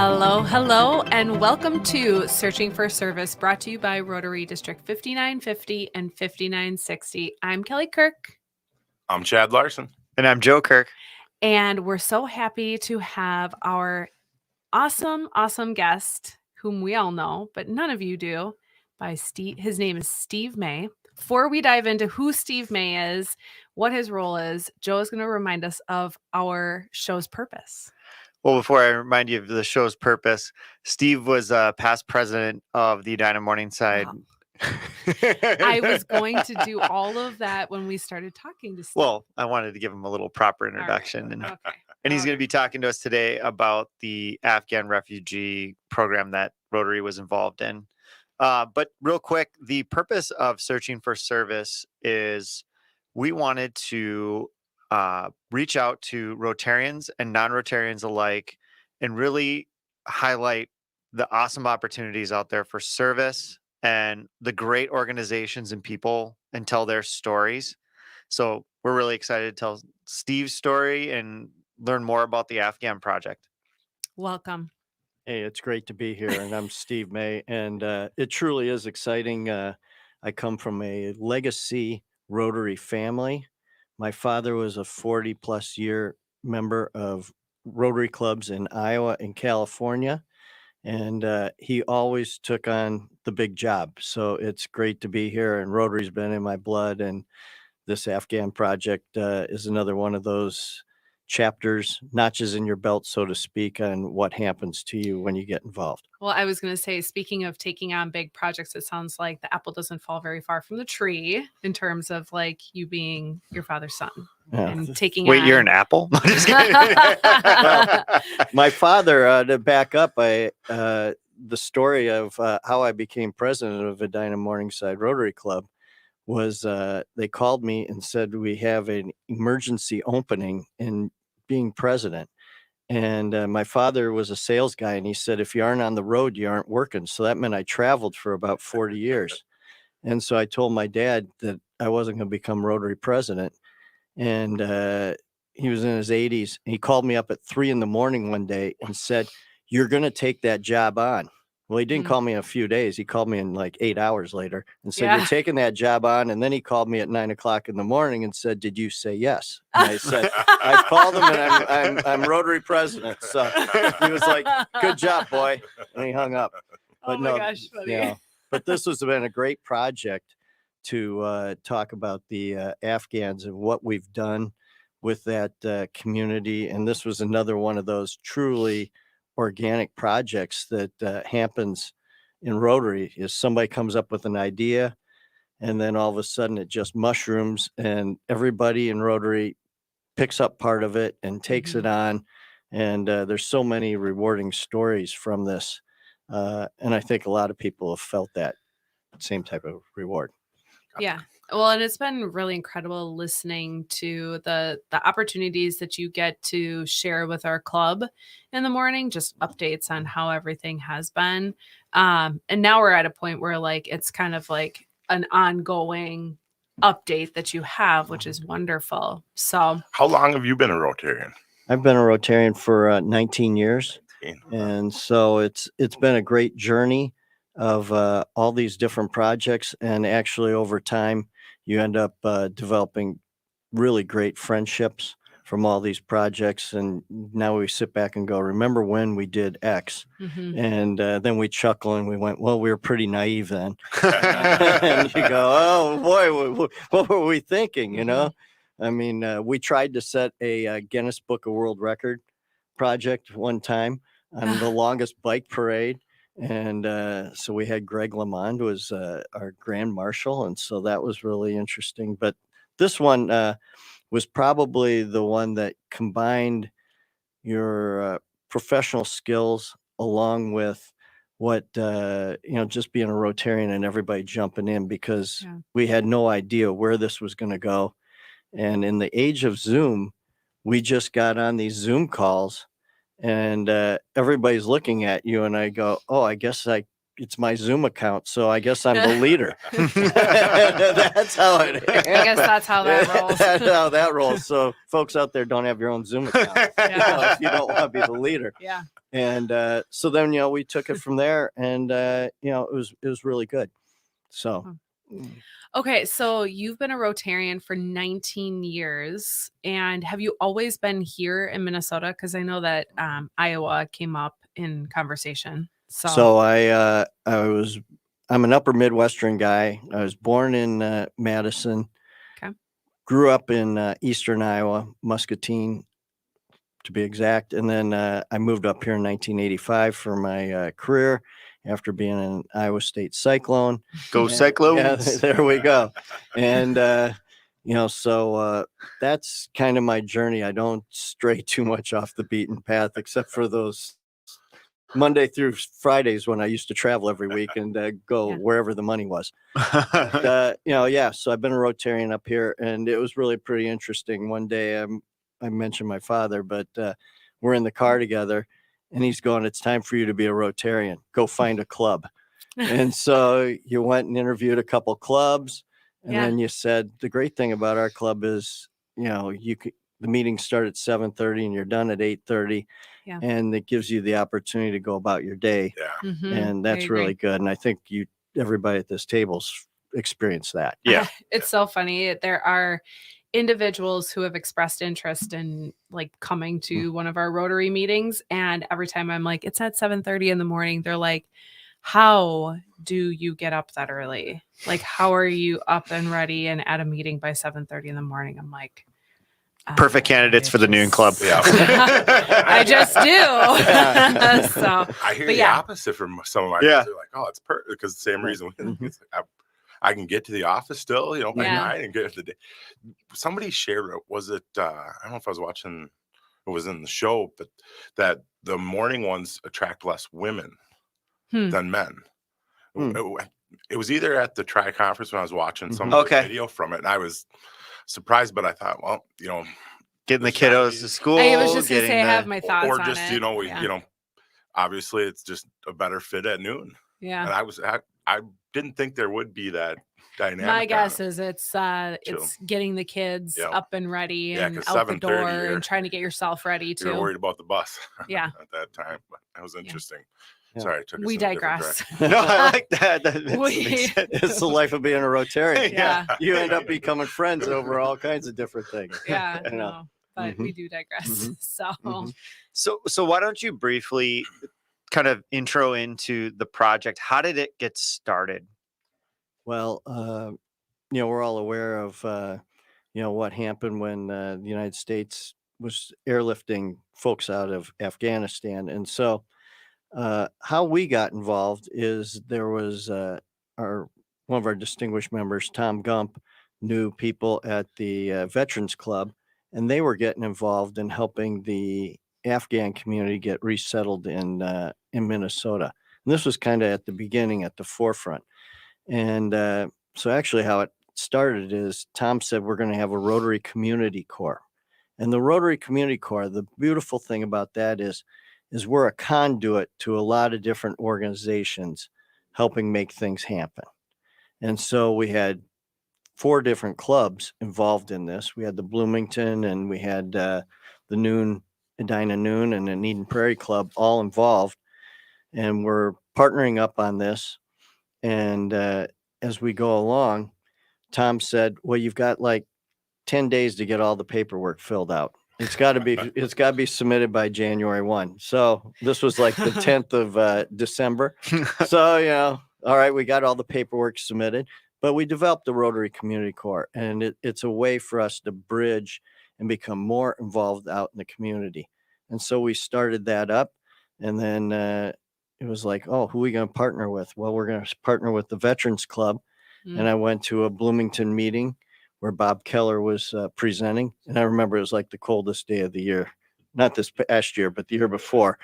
Hello, hello, and welcome to Searching for Service, brought to you by Rotary District 5950 and 5960. I'm Kelly Kirk. I'm Chad Larson. And I'm Joe Kirk. And we're so happy to have our awesome guest, whom we all know, but none of you do, by Steve. His name is Steve May. Before we dive into who Steve May is, what his role is, Joe is going to remind us of our show's purpose. Well, before I remind you of the show's purpose, Steve was past president of the Edina Morningside. Wow. I was going to do all of that when we started talking to Steve. Well, I wanted to give him a little proper introduction. Right. And he's going to be talking to us today about the Afghan refugee program that Rotary was involved in. But real quick, the purpose of Searching for Service is we wanted to reach out to Rotarians and non-Rotarians alike and really highlight the awesome opportunities out there for service and the great organizations and people and tell their stories. So we're really excited to tell Steve's story and learn more about the Afghan project. Welcome. Hey, it's great to be here. And I'm Steve May. And it truly is exciting. I come from a legacy Rotary family. My father was a 40-plus year member of Rotary clubs in Iowa and California. And he always took on the big job. So it's great to be here. And Rotary's been in my blood. And this Afghan project is another one of those chapters, notches in your belt, so to speak, on what happens to you when you get involved. Well, I was going to say, speaking of taking on big projects, it sounds like the apple doesn't fall very far from the tree in terms of like you being your father's son and taking Wait, on... you're an apple? My father, to back up, the story of how I became president of Edina Morningside Rotary Club was they called me and said, we have an emergency opening in being president. And my father was a sales guy, and he said, if you aren't on the road, you aren't working. So that meant I traveled for about 40 years. And so I told my dad that I wasn't going to become Rotary president. And he was in his 80s. He called me up at 3 a.m. one day and said, you're going to take that job on. Well, he didn't call me in a few days. He called me in like 8 hours later and said, you're taking that job on. And then he called me at 9 o'clock in the morning and said, did you say yes? And I said, I called him and I'm Rotary president. So he was like, good job, boy. And he hung up. But gosh, funny. You know, but this has been a great project to talk about the Afghans and what we've done with that community. And this was another one of those truly organic projects that happens in Rotary. Is somebody comes up with an idea and then all of a sudden it just mushrooms and everybody in Rotary picks up part of it and takes it on. And there's so many rewarding stories from this. And I think a lot of people have felt that same type of reward. Yeah. Well, and it's been really incredible listening to the opportunities that you get to share with our club in the morning, just updates on how everything has been. And now we're at a point where like it's kind of like an ongoing update that you have, which is wonderful. So how long have you been a Rotarian? I've been a Rotarian for 19 years. And so it's been a great journey of all these different projects. And actually over time, you end up developing really great friendships from all these projects. And now we sit back and go, remember when we did X? And then we chuckle and we went, well, we were pretty naive then. And you go, oh boy, what were we thinking? You know, I mean, we tried to set a Guinness Book of World Record project one time on the longest bike parade. And so we had Greg LeMond was our grand marshal. And so that was really interesting. But this one was probably the one that combined your professional skills along with what, just being a Rotarian and everybody jumping in because we had no idea where this was going to go. And in the age of Zoom, we just got on these Zoom calls and everybody's looking at you and I go, oh, I guess I it's my Zoom account, so I guess I'm the leader. That's how it I guess that's how that rolls. That's how that rolls. So folks out there, don't have your own Zoom account if you don't want to be the leader. Yeah. And so then, we took it from there, and it was really good. So. Okay, so you've been a Rotarian for 19 years, and have you always been here in Minnesota? Because I know that Iowa came up in conversation. So I'm an upper Midwestern guy. I was born in Madison. Okay. Grew up in eastern Iowa, Muscatine, to be exact. And then I moved up here in 1985 for my career after being an Iowa State Cyclone. Go Cyclones! Yeah, there we go. And so that's kind of my journey. I don't stray too much off the beaten path, except for those Monday through Fridays when I used to travel every week and go wherever the money was. So I've been a Rotarian up here, and it was really pretty interesting. One day I mentioned my father, but we're in the car together, and he's going, "It's time for you to be a Rotarian. Go find a club." And so you went and interviewed a couple clubs, and then you said, the great thing about our club is, the meetings start at 7:30 and you're done at 8:30. Yeah. And it gives you the opportunity to go about your day. Yeah. Mm-hmm. And that's really good. And I think everybody at this table's experienced that. Yeah. It's so funny. There are individuals who have expressed interest in coming to one of our Rotary meetings. And every time I'm like, it's at 7:30 in the morning, they're like, how do you get up that early? How are you up and ready and at a meeting by 7:30 in the morning? I'm like, perfect candidates for the noon club. Yeah. I just do. So I hear the opposite from some of my friends. They're like, "Oh, it's perfect," because the same reason. It's like, I can get to the office still, by 9 and get to the day. Somebody shared it. Was it? I don't know if I was watching. It was in the show, but that the morning ones attract less women than men. It was either at the Tri Conference when I was watching some video from it, and I was surprised, but I thought, well, getting the kiddos to school. I was just gonna say I have my thoughts or on just it. Obviously it's just a better fit at noon. Yeah. And I didn't think there would be that dynamic. My guess is it's getting the kids up and ready and out the door and trying to get yourself ready too. You're worried about the bus. Yeah. At that time, but that was interesting. Yeah. Sorry, I took us We in a different digress. direction. No, I like that. It's the life of being a Rotarian. Yeah. You end up becoming friends over all kinds of different things. Yeah, I know. But we do digress. So why don't you briefly kind of intro into the project? How did it get started? Well, we're all aware of, what happened when the United States was airlifting folks out of Afghanistan. And so how we got involved is there was one of our distinguished members, Tom Gump, knew people at the Veterans Club, and they were getting involved in helping the Afghan community get resettled in Minnesota. And this was kind of at the beginning, at the forefront. And so actually how it started is Tom said, we're going to have a Rotary Community Corps. And the Rotary Community Corps, the beautiful thing about that is we're a conduit to a lot of different organizations helping make things happen. And so we had 4 different clubs involved in this. We had the Bloomington, and we had the Edina Noon, and the Eden Prairie Club all involved. And we're partnering up on this. And as we go along, Tom said, well, you've got 10 days to get all the paperwork filled out. It's got to be submitted by January 1. So this was the 10th of December. So, all right, we got all the paperwork submitted, but we developed the Rotary Community Corps, and it's a way for us to bridge and become more involved out in the community. And so we started that up, and then it was like, oh, who are we going to partner with? Well, we're going to partner with the Veterans Club. And I went to a Bloomington meeting where Bob Keller was presenting. And I remember it was the coldest day of the year, not this past year, but the year before.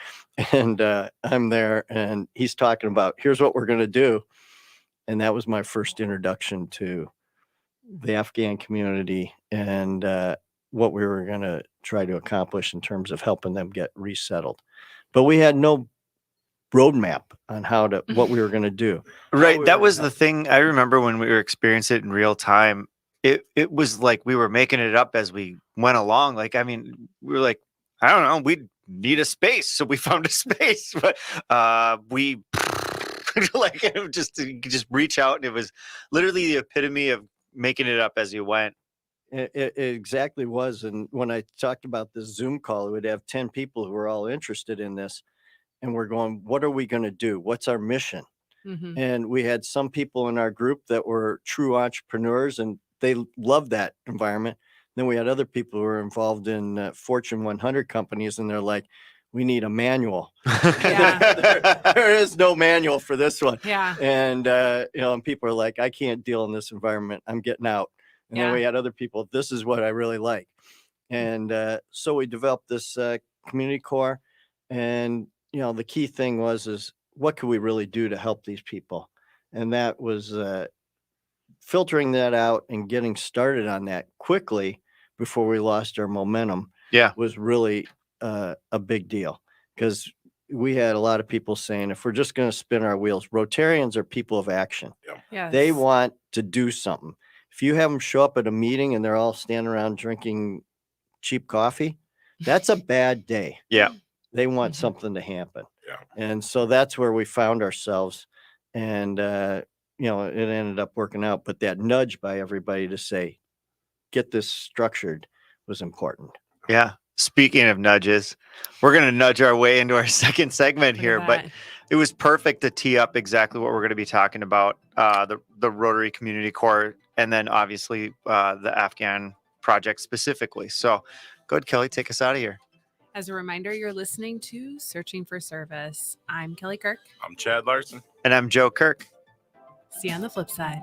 And I'm there, and he's talking about, here's what we're going to do. And that was my first introduction to the Afghan community and what we were going to try to accomplish in terms of helping them get resettled. But we had no roadmap on what we were going to do. Right. That was the thing. I remember when we were experiencing it in real time, it was like we were making it up as we went along. Like, I mean, we were like, I don't know, we need a space. So we found a space, but we like just reach out. And it was literally the epitome of making it up as you went. It exactly was. And when I talked about this Zoom call, we'd have 10 people who were all interested in this. And we're going, what are we going to do? What's our mission? Mm-hmm. And we had some people in our group that were true entrepreneurs and they loved that environment. Then we had other people who were involved in Fortune 100 companies and they're like, we need a manual. There is no manual for this one. Yeah. And, and people are like, I can't deal in this environment. I'm getting out. And then we had other people, this is what I really like. And so we developed this community core. And, the key thing is what could we really do to help these people? And that was filtering that out and getting started on that quickly before we lost our momentum. Was really a big deal because we had a lot of people saying, if we're just going to spin our wheels, Rotarians are people of action. Yes. They want to do something. If you have them show up at a meeting and they're all standing around drinking cheap coffee, that's a bad day. They want something to happen. And so that's where we found ourselves. And, it ended up working out. But that nudge by everybody to say, get this structured was important. Yeah. Speaking of nudges, we're going to nudge our way into our second segment here. But it was perfect to tee up exactly what we're going to be talking about, the Rotary Community Corps, and then obviously the Afghan project specifically. So go ahead, Kelly, take us out of here. As a reminder, you're listening to Searching for Service. I'm Kelly Kirk. I'm Chad Larson. And I'm Joe Kirk. See you on the flip side.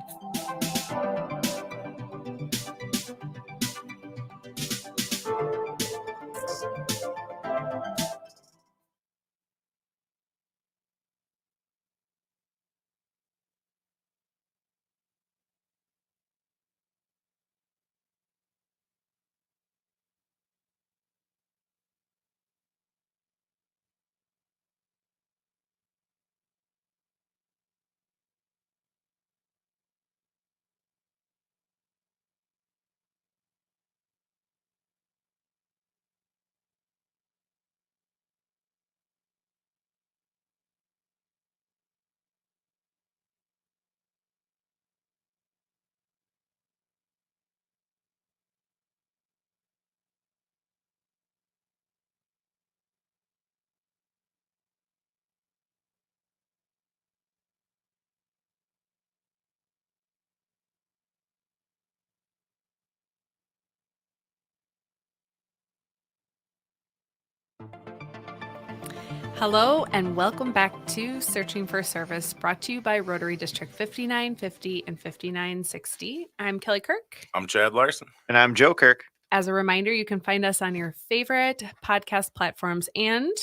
Hello and welcome back to Searching for Service, brought to you by Rotary District 5950 and 5960. I'm Kelly Kirk. I'm Chad Larson. And I'm Joe Kirk. As a reminder, you can find us on your favorite podcast platforms, and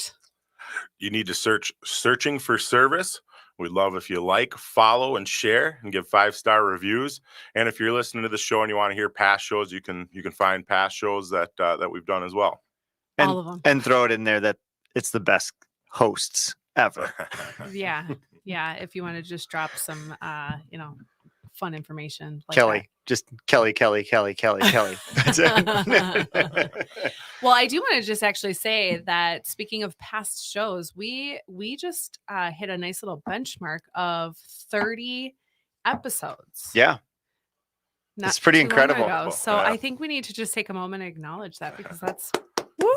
you need to search Searching for Service. We'd love if you like, follow, and share, and give 5-star reviews. And if you're listening to the show and you want to hear past shows, you can find past shows that we've done as well. And, all of them. And throw it in there that it's the best hosts ever. Yeah. If you want to just drop some, fun information. Like Kelly, that. Just Kelly. That's it. Well, I do want to just actually say that speaking of past shows, we just hit a nice little benchmark of 30 episodes. Yeah. Not it's pretty too long incredible. ago. So I think we need to just take a moment and acknowledge that, because that's woo!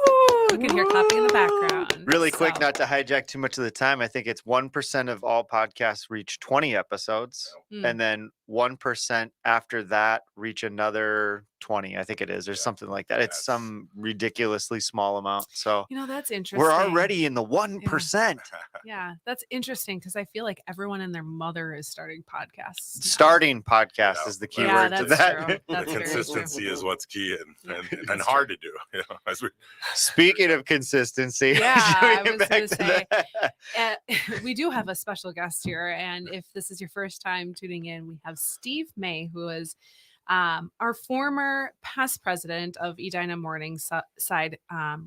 You can hear clapping in the background. Really quick, not to hijack too much of the time. I think it's 1% of all podcasts reach 20 episodes. And then 1% after that reach another 20. I think it is, or something like that. It's some ridiculously small amount. So that's interesting. We're already in the 1%. Yeah, that's interesting, because I feel like everyone and their mother is starting podcasts now. Starting podcast is the key word to that. True. That's the consistency is what's key and hard to do. Speaking of consistency, I was going to say, we do have a special guest here, and if this is your first time tuning in, we have Steve May, who is our former past president of Edina Morningside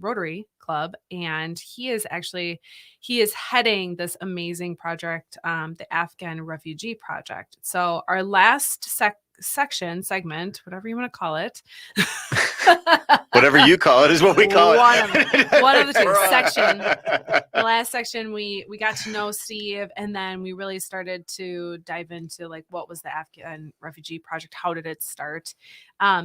Rotary Club, and he is heading this amazing project, the Afghan Refugee Project. So our last segment, whatever you want to call it. Whatever you call it is what we call it. One of the two section. The last section, we got to know Steve, and then we really started to dive into like what was the Afghan Refugee Project, how did it start?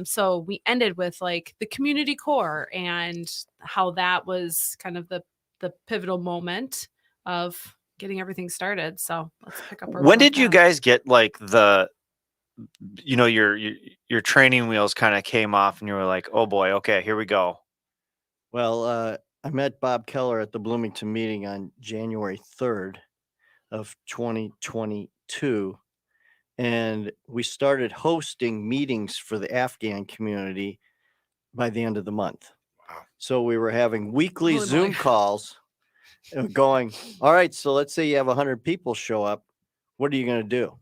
So we ended with like the community core and how that was kind of the pivotal moment of getting everything started. So let's pick up. When did you guys get like your training wheels kind of came off and you were like, oh boy, okay, here we go? Well, I met Bob Keller at the Bloomington meeting on January 3rd of 2022. And we started hosting meetings for the Afghan community by the end of the month. Wow. So we were having weekly Zoom calls going, all right, so let's say you have 100 people show up. What are you going to do?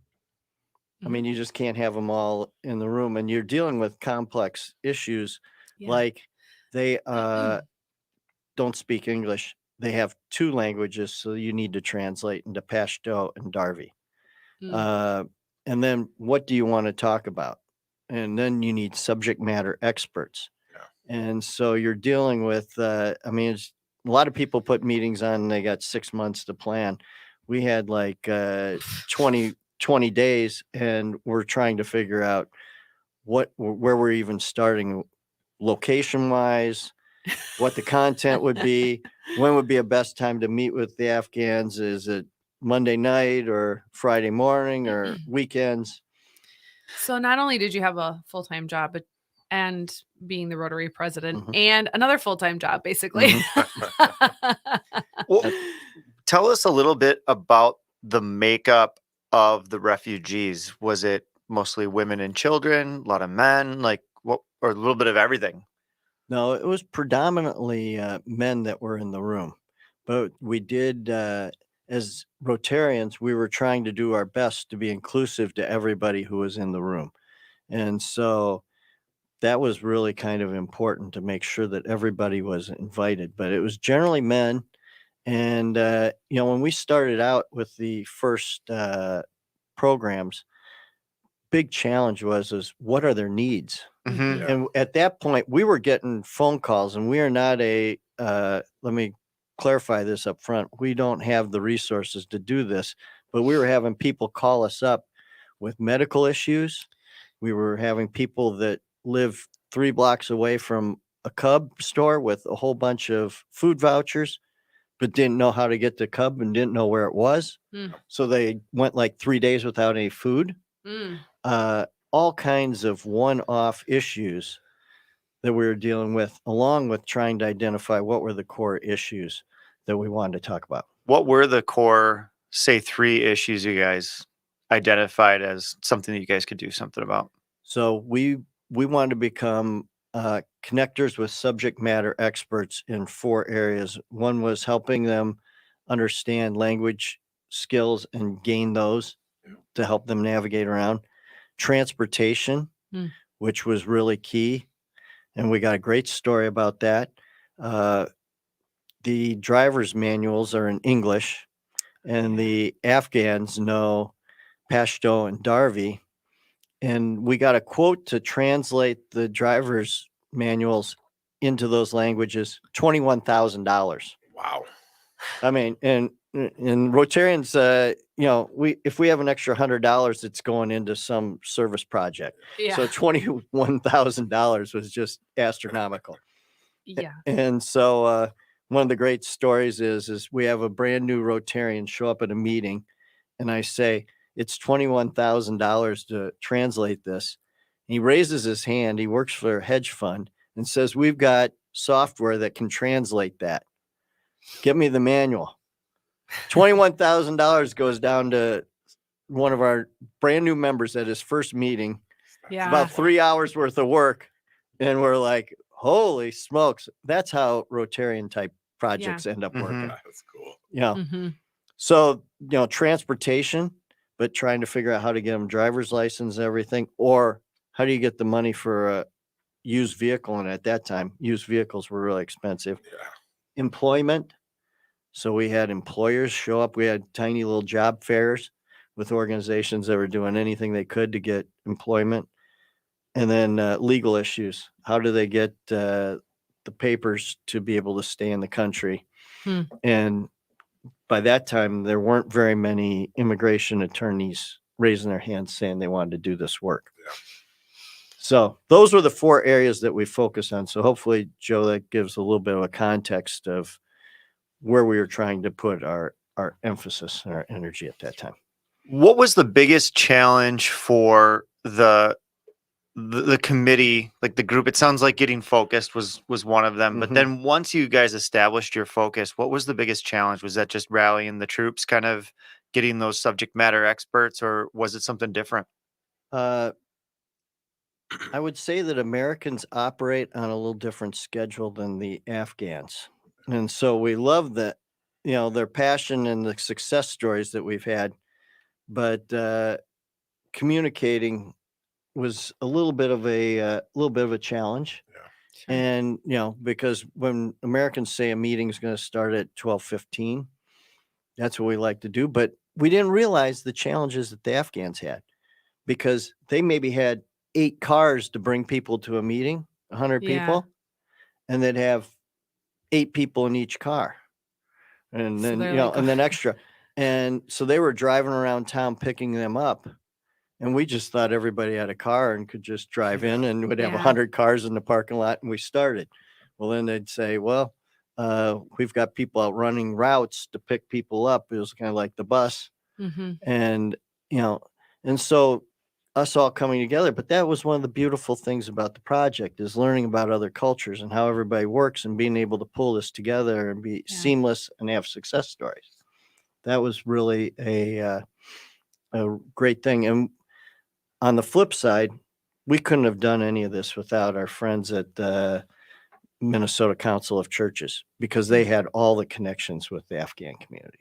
I mean, you just can't have them all in the room, and you're dealing with complex issues like they don't speak English. They have 2 languages, so you need to translate into Pashto and Darvi. And then what do you want to talk about? And then you need subject matter experts. Yeah. And so you're dealing with, a lot of people put meetings on and they got 6 months to plan. We had like 20 days, and we're trying to figure out where we're even starting location wise, what the content would be, when would be a best time to meet with the Afghans. Is it Monday night or Friday morning or weekends? So not only did you have a full-time job, and being the Rotary president and another full-time job, basically. Well, tell us a little bit about the makeup of the refugees. Was it mostly women and children, a lot of men, or a little bit of everything? No, it was predominantly men that were in the room, but we did, as Rotarians, we were trying to do our best to be inclusive to everybody who was in the room. And so that was really kind of important to make sure that everybody was invited, but it was generally men. And, when we started out with the first programs, big challenge was what are their needs? Yeah. And at that point, we were getting phone calls, and we are not let me clarify this up front. We don't have the resources to do this, but we were having people call us up with medical issues. We were having people that live 3 blocks away from a Cub store with a whole bunch of food vouchers, but didn't know how to get to Cub and didn't know where it was. So they went like 3 days without any food. All kinds of one-off issues that we were dealing with, along with trying to identify what were the core issues that we wanted to talk about. What were the core, say, 3 issues you guys identified as something that you guys could do something about? So we wanted to become connectors with subject matter experts in 4 areas. One was helping them understand language skills and gain those to help them navigate around. Transportation, which was really key. And we got a great story about that. The driver's manuals are in English, and the Afghans know Pashto and Darvi. And we got a quote to translate the driver's manuals into those languages, $21,000. Wow. I mean, and Rotarians, if we have an extra $100, it's going into some service project. Yeah. So $21,000 was just astronomical. Yeah. And so one of the great stories is we have a brand new Rotarian show up at a meeting, and I say, it's $21,000 to translate this. And he raises his hand. He works for a hedge fund and says, we've got software that can translate that. Get me the manual. $21,000 goes down to one of our brand new members at his first meeting. Yeah. It's about 3 hours worth of work. And we're like, holy smokes. That's how Rotarian type projects end up working. That's cool. Yeah. So, transportation, but trying to figure out how to get them driver's license and everything, or how do you get the money for a used vehicle? And at that time, used vehicles were really expensive. Yeah. Employment. So we had employers show up. We had tiny little job fairs with organizations that were doing anything they could to get employment. And then legal issues. How do they get the papers to be able to stay in the country? And by that time, there weren't very many immigration attorneys raising their hands saying they wanted to do this work. Yeah. So those were the 4 areas that we focus on. So hopefully, Joe, that gives a little bit of a context of where we were trying to put our emphasis and our energy at that time. What was the biggest challenge for the committee, like the group? It sounds like getting focused was one of them. But then once you guys established your focus, what was the biggest challenge? Was that just rallying the troops, kind of getting those subject matter experts, or was it something different? I would say that Americans operate on a little different schedule than the Afghans. And so we love that, their passion and the success stories that we've had, but communicating was a little bit of a challenge. Yeah. Sure. And, because when Americans say a meeting is going to start at 12:15, that's what we like to do. But we didn't realize the challenges that the Afghans had, because they maybe had 8 cars to bring people to a meeting, 100 Yeah. people, and they'd have 8 people in each car. And So then, they're like, and then extra. And so they were driving around town picking them up. And we just thought everybody had a car and could just drive in, and would have Yeah. 100 cars in the parking lot. And we started. Well, then they'd say, well, we've got people out running routes to pick people up. It was kind of like the bus. And, and so us all coming together. But that was one of the beautiful things about the project, is learning about other cultures and how everybody works, and being able to pull this together and be seamless and have success stories. That was really a great thing. And on the flip side, we couldn't have done any of this without our friends at the Minnesota Council of Churches, because they had all the connections with the Afghan community.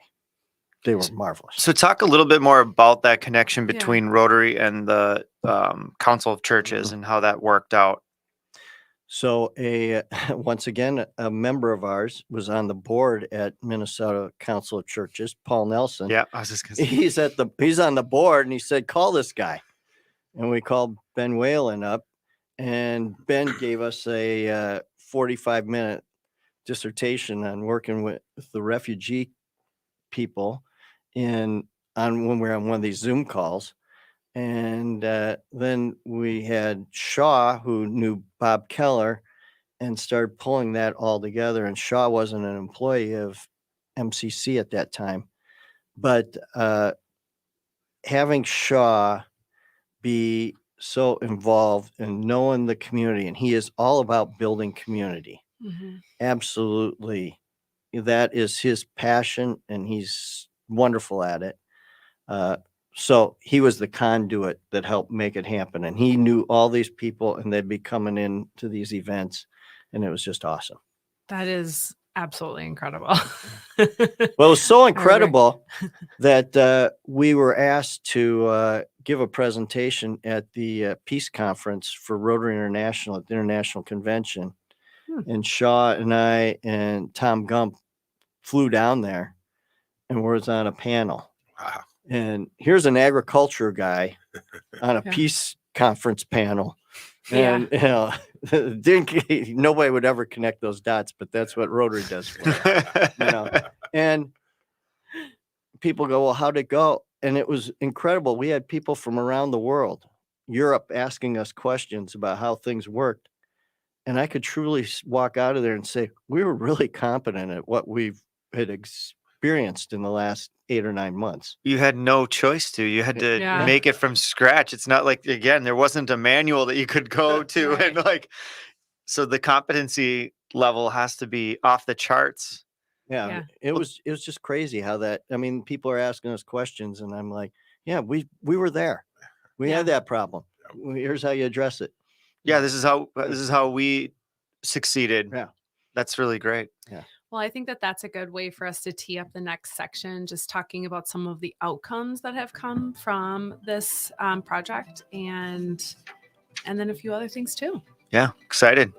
They were marvelous. So talk a little bit more about that connection between Rotary and the Council of Churches and how that worked out. So once again, a member of ours was on the board at Minnesota Council of Churches, Paul Nelson. Yeah, I was just gonna say. He's on the board, and he said, call this guy. And we called Ben Whalen up, and Ben gave us a 45-minute dissertation on working with the refugee people when we were on one of these Zoom calls. And then we had Shaw, who knew Bob Keller, and started pulling that all together. And Shaw wasn't an employee of MCC at that time, but having Shaw be so involved in knowing the community, and he is all about building community. Absolutely. That is his passion, and he's wonderful at it. So he was the conduit that helped make it happen. And he knew all these people, and they'd be coming in to these events, and it was just awesome. That is absolutely incredible. Well, it was so incredible that we were asked to give a presentation at the Peace Conference for Rotary International at the International Convention. And Shaw and I and Tom Gump flew down there and was on a panel. Wow. And here's an agriculture guy on a peace conference panel. And nobody would ever connect those dots, but that's what Rotary does for us, And people go, well, how'd it go? And it was incredible. We had people from around the world, Europe, asking us questions about how things worked. And I could truly walk out of there and say, we were really competent at what we've had experienced in the last 8 or 9 months. You had no choice to. You had to make it from scratch. It's not like, again, there wasn't a manual that you could go to. And so the competency level has to be off the charts. Yeah. It was just crazy how people are asking us questions, and I'm like, yeah, we were there. We had that problem. Here's how you address it. Yeah, this is how we succeeded. Yeah. That's really great. Yeah. Well, I think that that's a good way for us to tee up the next section, just talking about some of the outcomes that have come from this project. And and then a few other things too. Yeah, excited.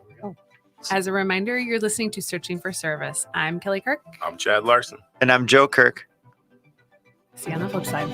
As a reminder, you're listening to Searching for Service. I'm Kelly Kirk. I'm Chad Larson. And I'm Joe Kirk. See you on the flip side.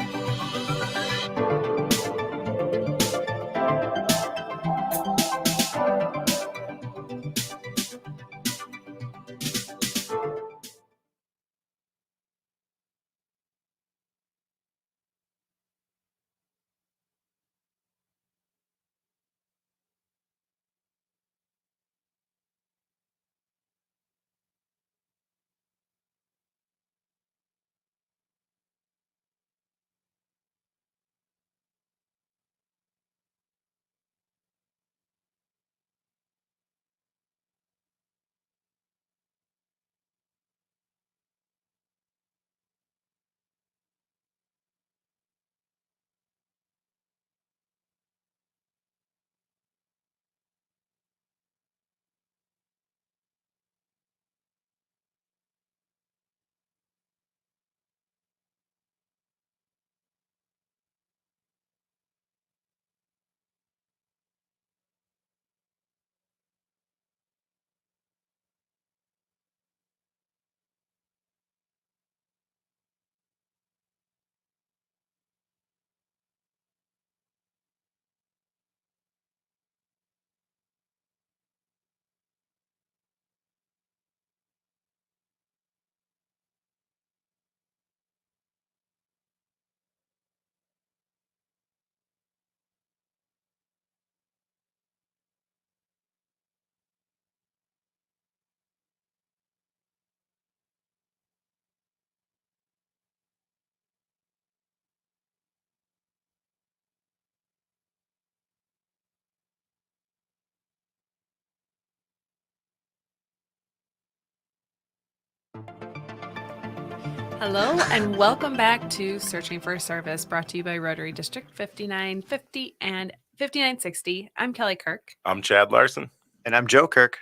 Hello and welcome back to Searching for Service, brought to you by Rotary District 5950 and 5960. I'm Kelly Kirk. I'm Chad Larson. And I'm Joe Kirk.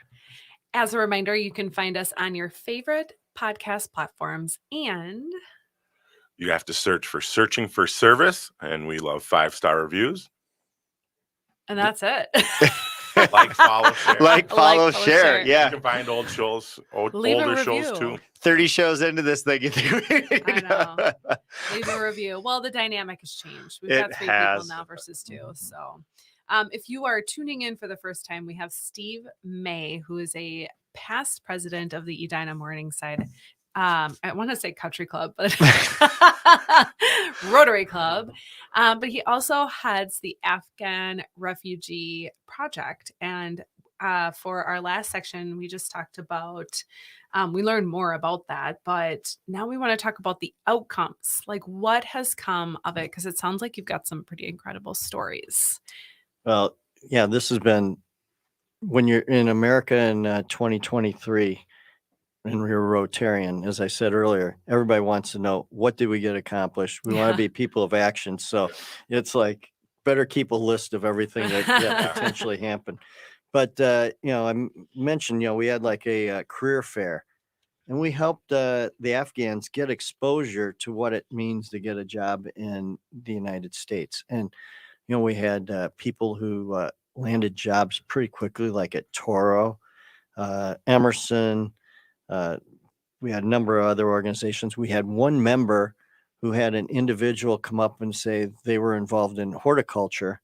As a reminder, you can find us on your favorite podcast platforms, and you have to search for Searching for Service, and we love 5-star reviews. And that's it. Like, follow, share. Like, follow, share. Yeah. You can find old shows, Leave older shows too. 30 shows into this thing. You think I know. Leave a review. Well, the dynamic has changed. We've got 3 people now versus 2. So if you are tuning in for the first time, we have Steve May, who is a past president of the Edina Morningside. I want to say country club, but Rotary Club. But he also heads the Afghan refugee project. And for our last section, we just talked about, we learned more about that, but now we want to talk about the outcomes, like what has come of it, because it sounds like you've got some pretty incredible stories. Well, yeah, this has been, when you're in America in 2023, and we're Rotarian, as I said earlier, everybody wants to know, what did we get accomplished? We want to be people of action. So it's like, better keep a list of everything that potentially happened. But, I mentioned, we had like a career fair, and we helped the Afghans get exposure to what it means to get a job in the United States. And, we had people who landed jobs pretty quickly, like at Toro, Emerson. We had a number of other organizations. We had one member who had an individual come up and say they were involved in horticulture.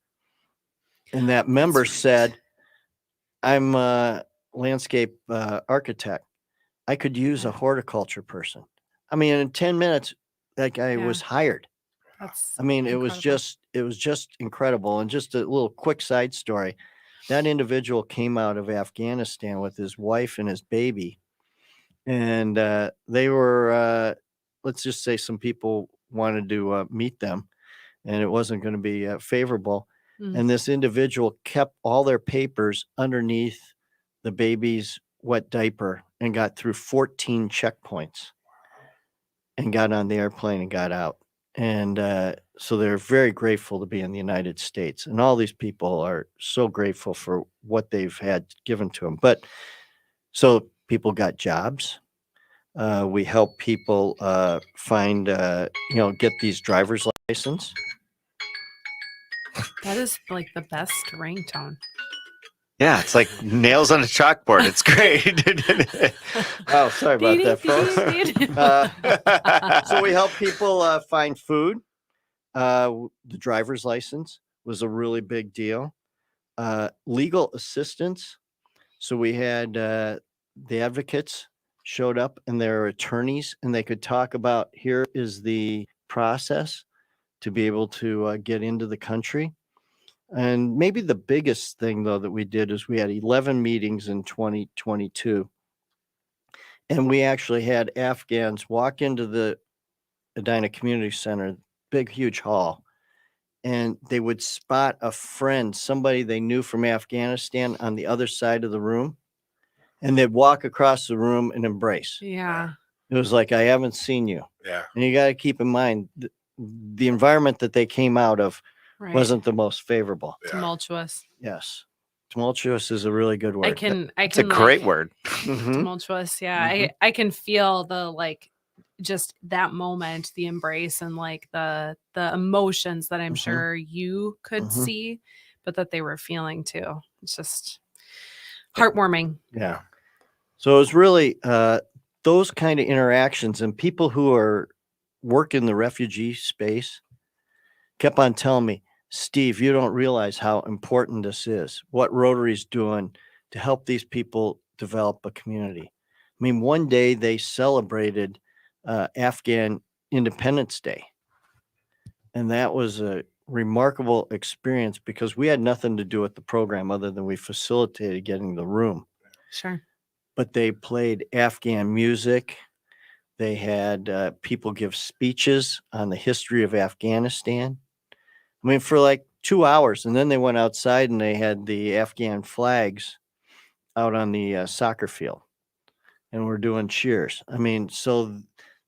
And that member said, I'm a landscape architect. I could use a horticulture person. I mean, in 10 minutes, that guy was hired. It was just incredible. And just a little quick side story. That individual came out of Afghanistan with his wife and his baby. And they were, let's just say some people wanted to meet them, and it wasn't going to be favorable. And this individual kept all their papers underneath the baby's wet diaper and got through 14 checkpoints and got on the airplane and got out. And so they're very grateful to be in the United States. And all these people are so grateful for what they've had given to them. But so people got jobs. We help people find, get these driver's license. That is like the best ringtone. Yeah, it's like nails on a chalkboard. It's great. Oh, sorry about that, folks. Dee-dee-dee-dee. So we help people find food. The driver's license was a really big deal. Legal assistance. So we had the advocates showed up and their attorneys, and they could talk about here is the process to be able to get into the country. And maybe the biggest thing, though, that we did is we had 11 meetings in 2022. And we actually had Afghans walk into the Edina Community Center, big, huge hall, and they would spot a friend, somebody they knew from Afghanistan on the other side of the room, and they'd walk across the room and embrace. Yeah. It was like, I haven't seen you. Yeah. And you got to keep in mind the environment that they came out of Right. wasn't the most favorable. Yeah. Tumultuous. Yes. Tumultuous is a really good word. It's a great word. Mhm. Tumultuous. Yeah. Mhm. I can feel the like just that moment, the embrace and like the emotions that I'm Mhm. sure you could Mhm. see, but that they were feeling too. It's just heartwarming. Yeah. So it was really those kind of interactions, and people who are work in the refugee space kept on telling me, Steve, you don't realize how important this is, what Rotary's doing to help these people develop a community. I mean, one day they celebrated Afghan Independence Day. And that was a remarkable experience because we had nothing to do with the program other than we facilitated getting the room. Sure. But they played Afghan music. They had people give speeches on the history of Afghanistan. I mean, for like 2 hours. And then they went outside and they had the Afghan flags out on the soccer field. And we're doing cheers. I mean, so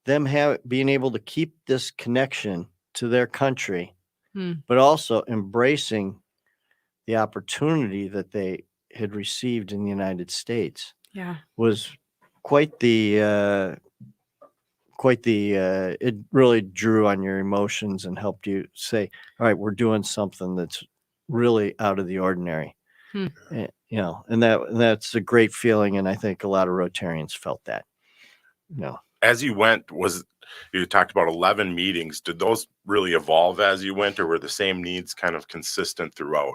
them being able to keep this connection to their country, but also embracing the opportunity that they had received in the United States Yeah. was quite the it really drew on your emotions and helped you say, all right, we're doing something that's really out of the ordinary. You know, and that's a great feeling, and I think a lot of Rotarians felt that. You know, As you went, you talked about 11 meetings. Did those really evolve as you went, or were the same needs kind of consistent throughout?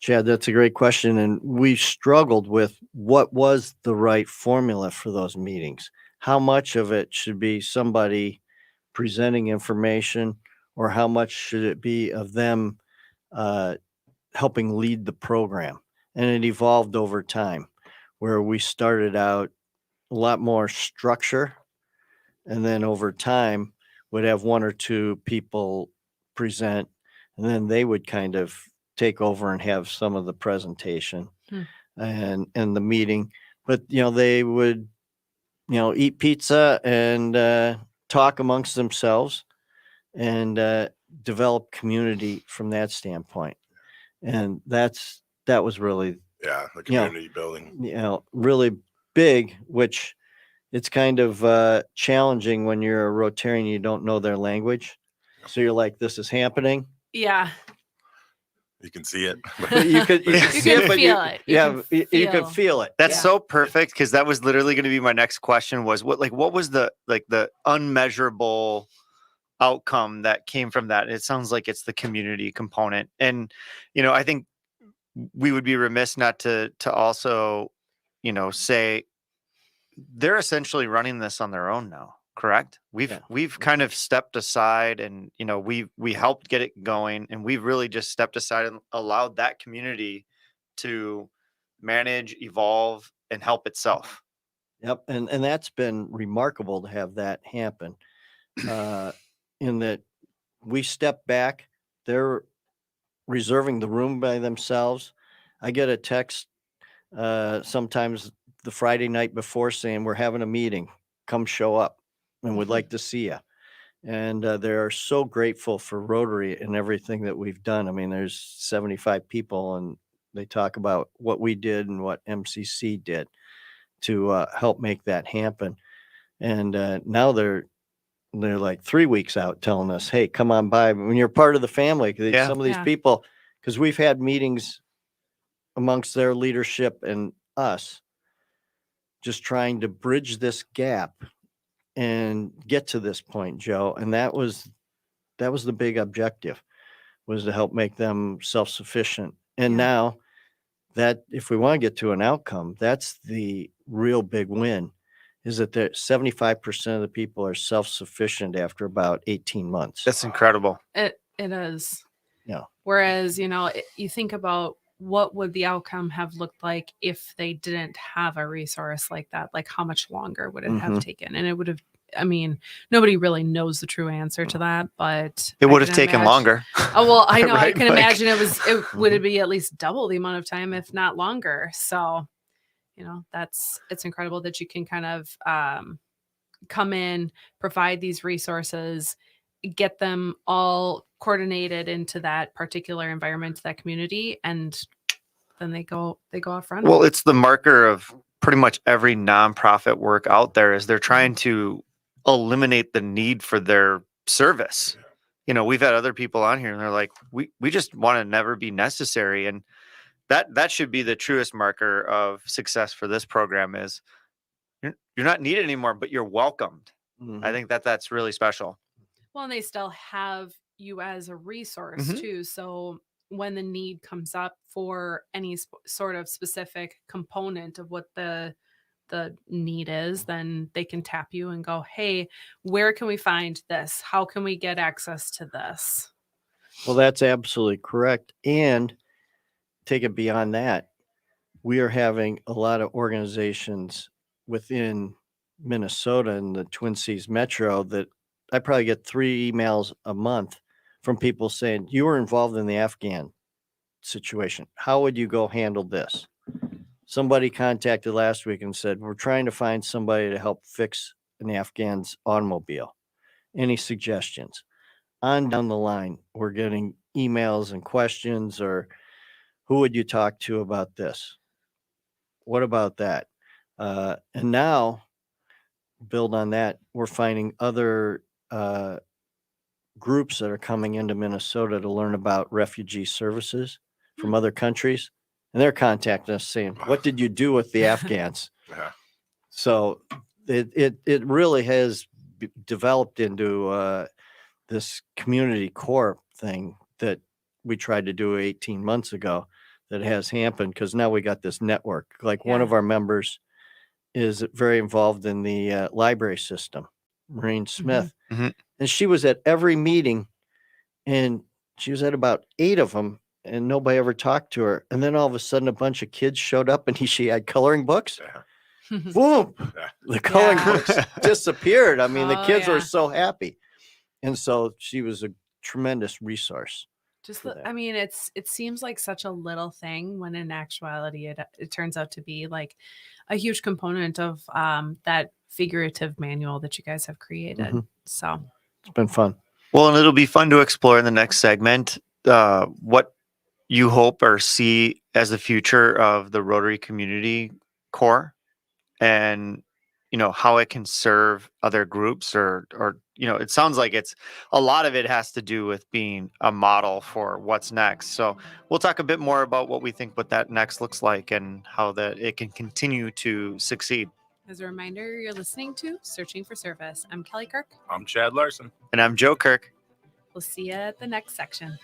Chad, that's a great question. And we struggled with what was the right formula for those meetings. How much of it should be somebody presenting information, or how much should it be of them helping lead the program? And it evolved over time, where we started out a lot more structure, and then over time would have one or two people present, and then they would kind of take over and have some of the presentation and the meeting. But you know, they would eat pizza and talk amongst themselves and develop community from that standpoint. And that was really The community building. Really big, which it's kind of challenging when you're a Rotarian, you don't know their language. So you're like, this is happening. Yeah. You can see it. But you could see it, but feel it. You can feel it. That's so perfect, because that was literally going to be my next question, was what was the unmeasurable outcome that came from that? It sounds like it's the community component. And I think we would be remiss not to also say they're essentially running this on their own now, correct? We've kind of stepped aside, and we helped get it going, and we've really just stepped aside and allowed that community to manage, evolve, and help itself. Yep. And that's been remarkable to have that happen. In that we step back, they're reserving the room by themselves. I get a text sometimes the Friday night before saying, we're having a meeting, come show up, and would like to see you. And they're so grateful for Rotary and everything that we've done. I mean, there's 75 people, and they talk about what we did and what MCC did to help make that happen. And now they're they're like 3 weeks out telling us, hey, come on by. When you're part of the family, Yeah. some of these Yeah. people, because we've had meetings amongst their leadership and us, just trying to bridge this gap and get to this point, Joe. And that was the big objective, was to help make them self-sufficient. And Yeah. now that if we want to get to an outcome, that's the real big win, is that 75% of the people are self-sufficient after about 18 months. That's incredible. It is. Yeah. Whereas, you think about what would the outcome have looked like if they didn't have a resource like that? Like, how much longer would it have taken? And it would have, nobody really knows the true answer to that, but It I would have can taken imagine- longer. Oh, well, I know. I Right, can Mike? imagine it would be at least double the amount of time, if not longer. So, it's incredible that you can kind of come in, provide these resources, get them all coordinated into that particular environment, that community, and then they go off running. Well, it's the marker of pretty much every nonprofit work out there, is they're trying to eliminate the need for their service. We've had other people on here and they're like, we just want to never be necessary. And that should be the truest marker of success for this program, is you're not needed anymore, but you're welcomed. I think that's really special. Well, and they still have you as a resource too. So when the need comes up for any sort of specific component of what the need is, then they can tap you and go, hey, where can we find this? How can we get access to this? Well, that's absolutely correct. And take it beyond that, we are having a lot of organizations within Minnesota and the Twin Cities Metro that I probably get 3 emails a month from people saying, you were involved in the Afghan situation. How would you go handle this? Somebody contacted last week and said, we're trying to find somebody to help fix an Afghan's automobile. Any suggestions? On down the line, we're getting emails and questions, or who would you talk to about this? What about that? And now, build on that, we're finding other groups that are coming into Minnesota to learn about refugee services from other countries. And they're contacting us saying, what did you do with the Afghans? Yeah. So it really has developed into this community core thing that we tried to do 18 months ago, that has happened because now we got this network. Like one of our members is very involved in the library system, Maureen Smith. And she was at every meeting, and she was at about 8 of them, and nobody ever talked to her. And then all of a sudden a bunch of kids showed up and she had coloring books. Boom. The coloring books disappeared. I mean, the kids were so happy. And so she was a tremendous resource. Just it seems like such a little thing, when in actuality it turns out to be like a huge component of that figurative manual that you guys have created. So it's been fun. Well, and it'll be fun to explore in the next segment what you hope or see as the future of the Rotary Community Corps, and how it can serve other groups, or it sounds like it's a lot of it has to do with being a model for what's next. So we'll talk a bit more about what we think what that next looks like and how that it can continue to succeed. As a reminder, you're listening to Searching for Service. I'm Kelly Kirk. I'm Chad Larson. And I'm Joe Kirk. We'll see you at the next section.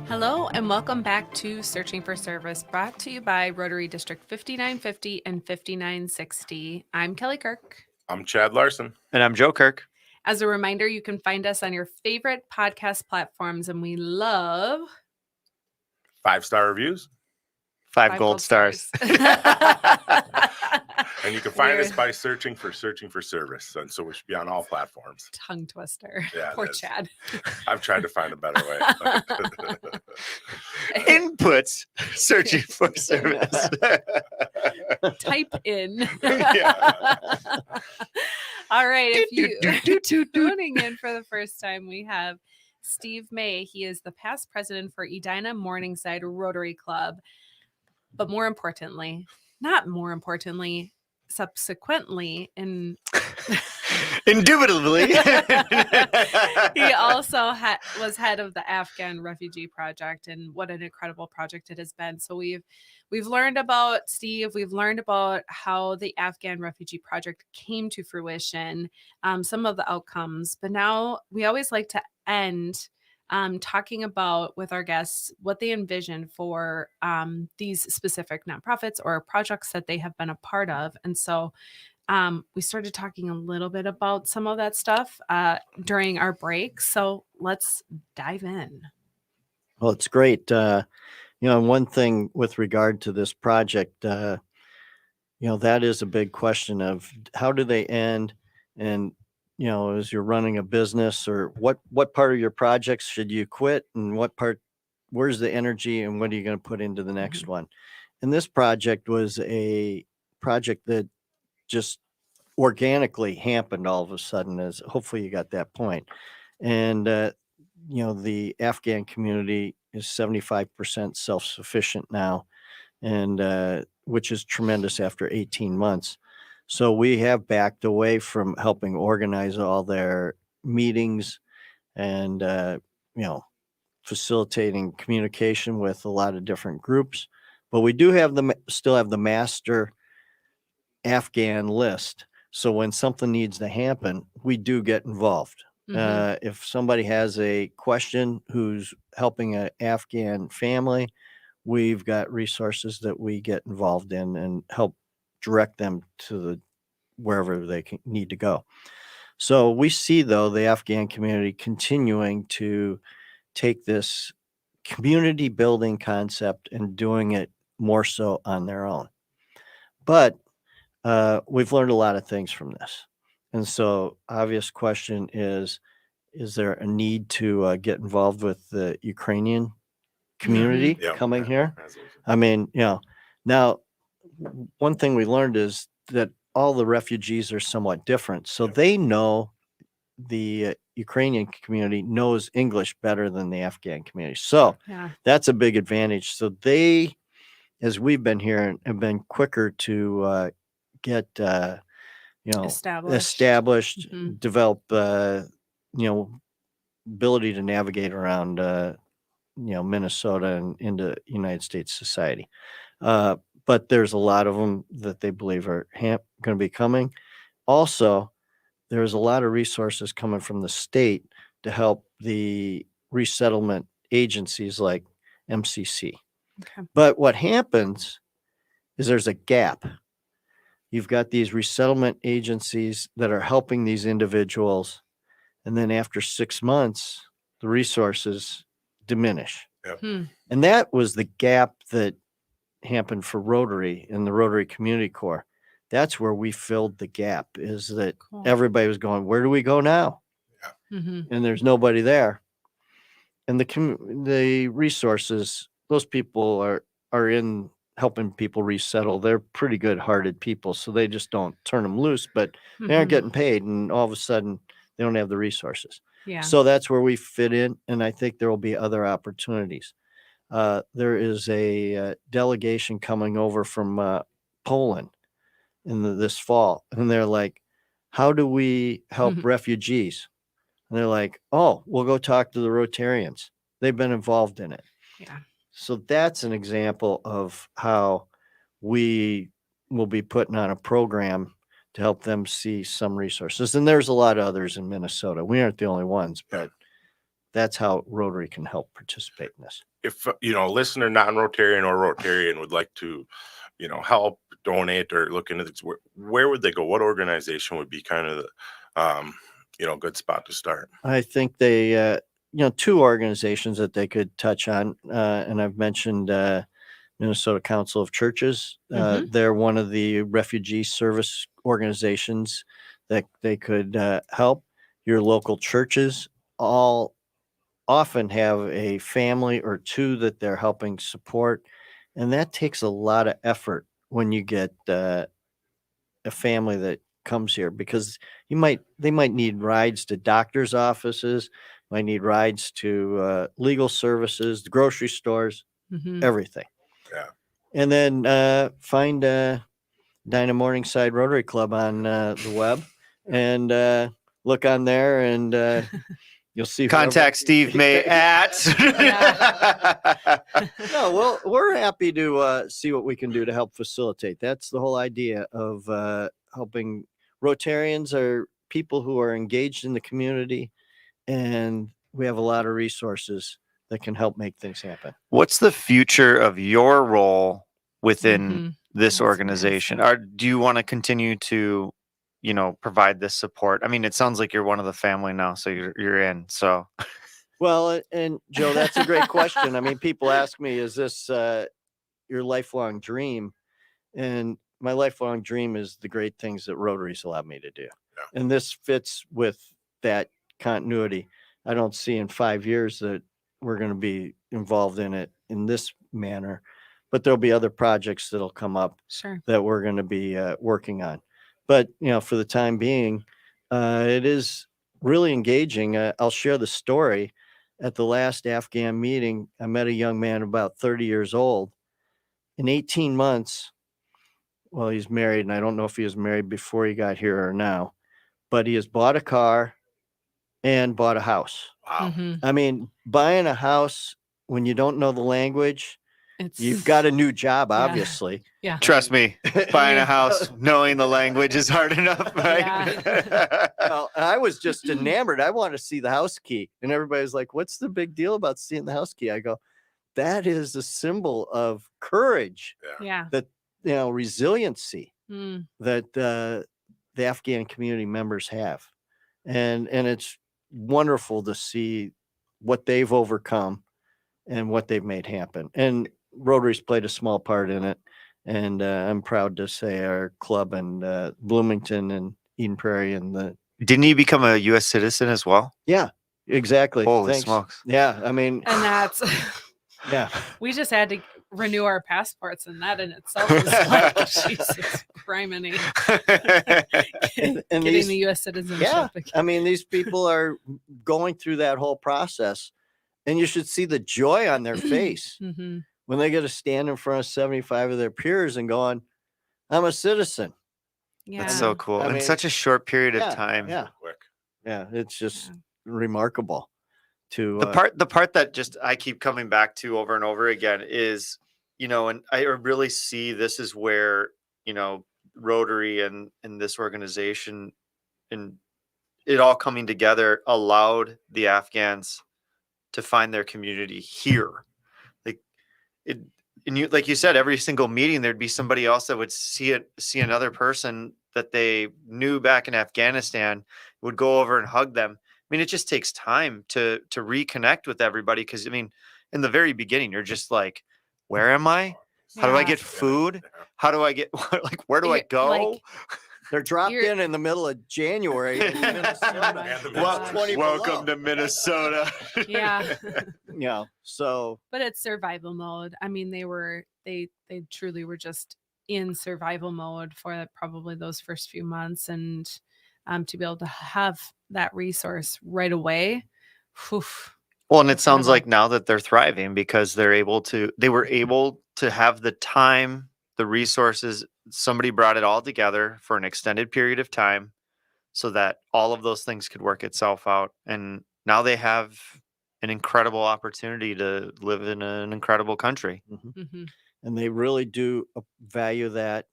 Hello and welcome back to Searching for Service, brought to you by Rotary District 5950 and 5960. I'm Kelly Kirk. I'm Chad Larson. And I'm Joe Kirk. As a reminder, you can find us on your favorite podcast platforms, and we love 5-star reviews. 5 gold stars. And you can find us by searching for service. And so we should be on all platforms. Tongue twister. Yeah, Poor Chad. I've tried to find a better way. Inputs searching for service. Type in. Yeah. All right. If you're tuning in for the first time, we have Steve May. He is the past president for Edina Morningside Rotary Club. But subsequently, Indubitably. he also was head of the Afghan refugee project, and what an incredible project it has been. So we've learned about Steve. We've learned about how the Afghan refugee project came to fruition, some of the outcomes. But now we always like to end talking about with our guests what they envision for these specific nonprofits or projects that they have been a part of. And so we started talking a little bit about some of that stuff during our break. So let's dive in. Well, it's great. One thing with regard to this project, that is a big question of how do they end? And as you're running a business, or what part of your projects should you quit, and where's the energy, and what are you going to put into the next one? And this project was a project that just organically happened all of a sudden, as hopefully you got that point. And, the Afghan community is 75% self-sufficient now, and which is tremendous after 18 months. So we have backed away from helping organize all their meetings and, facilitating communication with a lot of different groups. But we do still have the master Afghan list. So when something needs to happen, we do get involved. If somebody has a question who's helping an Afghan family, we've got resources that we get involved in and help direct them to wherever they need to go. So we see, though, the Afghan community continuing to take this community building concept and doing it more so on their own. But we've learned a lot of things from this. And so obvious question is there a need to get involved with the Ukrainian community coming here? I mean, now one thing we learned is that all the refugees are somewhat different. So they know the Ukrainian community knows English better than the Afghan community. So that's a big advantage. So they, as we've been here, have been quicker to get, established, develop, ability to navigate around, Minnesota and into United States society. But there's a lot of them that they believe are going to be coming. Also, there's a lot of resources coming from the state to help the resettlement agencies like MCC. Okay. But what happens is there's a gap. You've got these resettlement agencies that are helping these individuals, and then after 6 months, the resources diminish. Yep. And that was the gap that happened for Rotary in the Rotary Community Corps. That's where we filled the gap, is that everybody was going, where do we go now? Yeah. And there's nobody there. And the resources, those people are in helping people resettle. They're pretty good-hearted people, so they just don't turn them loose, but they aren't getting paid, and all of a sudden they don't have the resources. Yeah. So that's where we fit in, and I think there will be other opportunities. There is a delegation coming over from Poland in this fall, and they're like, how do we help refugees? And they're like, oh, we'll go talk to the Rotarians. They've been involved in it. Yeah. So that's an example of how we will be putting on a program to help them see some resources. And there's a lot of others in Minnesota. We aren't the only ones, but that's how Rotary can help participate in this. If a listener, non-Rotarian or Rotarian, would like to, help, donate, or look into this, where would they go? What organization would be kind of the, good spot to start? I think they, two organizations that they could touch on, and I've mentioned Minnesota Council of Churches. They're one of the refugee service organizations that they could help. Your local churches all often have a family or two that they're helping support, and that takes a lot of effort when you get a family that comes here, because they might need rides to doctors' offices, might need rides to legal services, the grocery stores, everything. Yeah. And then find Edina Morningside Rotary Club on the web, and look on there, and you'll see. Contact Steve May at. No, we're happy to see what we can do to help facilitate. That's the whole idea of helping. Rotarians are people who are engaged in the community, and we have a lot of resources that can help make things happen. What's the future of your role within this organization? Or do you want to continue to, provide this support? I mean, it sounds like you're one of the family now, so you're in. So, well, and Joe, that's a great question. I mean, people ask me, "Is this your lifelong dream?" And my lifelong dream is the great things that Rotary's allowed me to do, and this fits with that continuity. I don't see in 5 years that we're going to be involved in it in this manner, but there'll be other projects that'll come up that we're going to be working on. But, for the time being, it is really engaging. I'll share the story. At the last Afghan meeting, I met a young man about 30 years old. In 18 months, well, he's married, and I don't know if he was married before he got here or now, but he has bought a car and bought a house. Wow. I mean, buying a house when you don't know the language, you've got a new job, obviously. Yeah. Trust me, buying a house, knowing the language is hard enough, right? Well, I was just enamored. I want to see the house key. And everybody's like, "What's the big deal about seeing the house key?" I go, that is a symbol of courage. Yeah. That, resiliency that the Afghan community members have. And it's wonderful to see what they've overcome and what they've made happen. And Rotary's played a small part in it. And I'm proud to say our club in Bloomington and Eden Prairie and Didn't he become a U.S. citizen as well? Yeah, exactly. Holy smokes. Yeah, I mean. And that's. Yeah. We just had to renew our passports, and that in itself is like, Jesus criminy. and getting the U.S. citizenship. Yeah, I mean, these people are going through that whole process, and you should see the joy on their face when they get to stand in front of 75 of their peers and going, "I'm a citizen." Yeah. That's so cool. In such a short period of time. Yeah. Quick. Yeah, it's just remarkable. The part that just I keep coming back to over and over again is, and I really see this is where, Rotary and this organization and it all coming together allowed the Afghans to find their community here. Like you said, every single meeting there'd be somebody else that would see another person that they knew back in Afghanistan, would go over and hug them. I mean, it just takes time to reconnect with everybody. Because, I mean, in the very beginning, you're just like, where am I? How do I get food? How do I get, where do I go? They're dropped in the middle of January in Minnesota. Welcome to Minnesota. Yeah. Yeah. So. But it's survival mode. I mean, they truly were just in survival mode for probably those first few months. And to be able to have that resource right away. Whew, well, and it sounds like now that they're thriving because they were able to have the time, the resources. Somebody brought it all together for an extended period of time so that all of those things could work itself out. And now they have an incredible opportunity to live in an incredible country. And they really do value that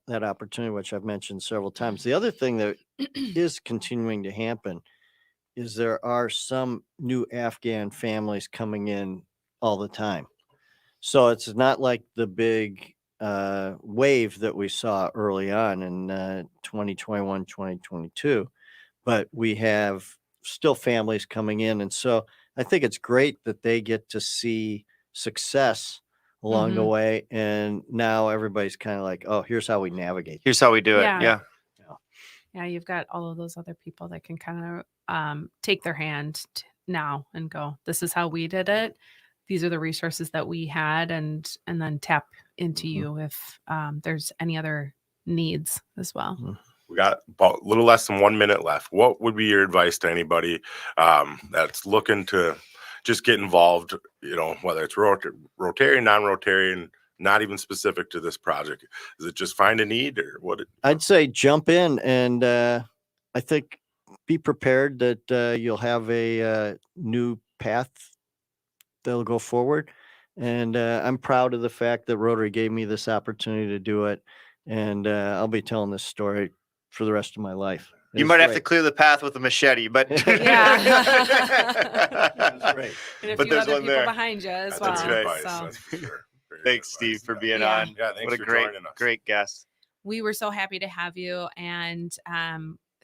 opportunity, which I've mentioned several times. The other thing that is continuing to happen is there are some new Afghan families coming in all the time. So it's not like the big wave that we saw early on in 2021, 2022, but we have still families coming in. And so I think it's great that they get to see success along the way. And now everybody's kind of like, oh, here's how we navigate. Here's how we do it. Yeah. Yeah. Yeah, you've got all of those other people that can kind of take their hand now and go, this is how we did it. These are the resources that we had, and then tap into you if there's any other needs as well. We got about a little less than 1 minute left. What would be your advice to anybody that's looking to just get involved, whether it's Rotarian, non-Rotarian, not even specific to this project? Is it just find a need, or what? I'd say jump in, and I think be prepared that you'll have a new path that'll go forward. And I'm proud of the fact that Rotary gave me this opportunity to do it. And I'll be telling this story for the rest of my life. You might have to clear the path with a machete, but Yeah. That's right. And a But few there's other one people there. behind you as That's well. good advice. So. That's for sure. Very Thanks, good advice. Steve, for being Yeah. on. Yeah, thanks What a for great, joining us. great guest. We were so happy to have you, and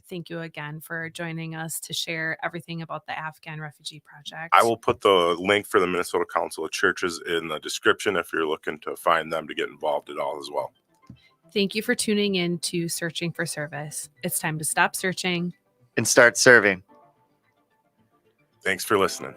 thank you again for joining us to share everything about the Afghan Refugee Project. I will put the link for the Minnesota Council of Churches in the description if you're looking to find them to get involved at all as well. Thank you for tuning in to Searching for Service. It's time to stop searching And start serving. Thanks for listening.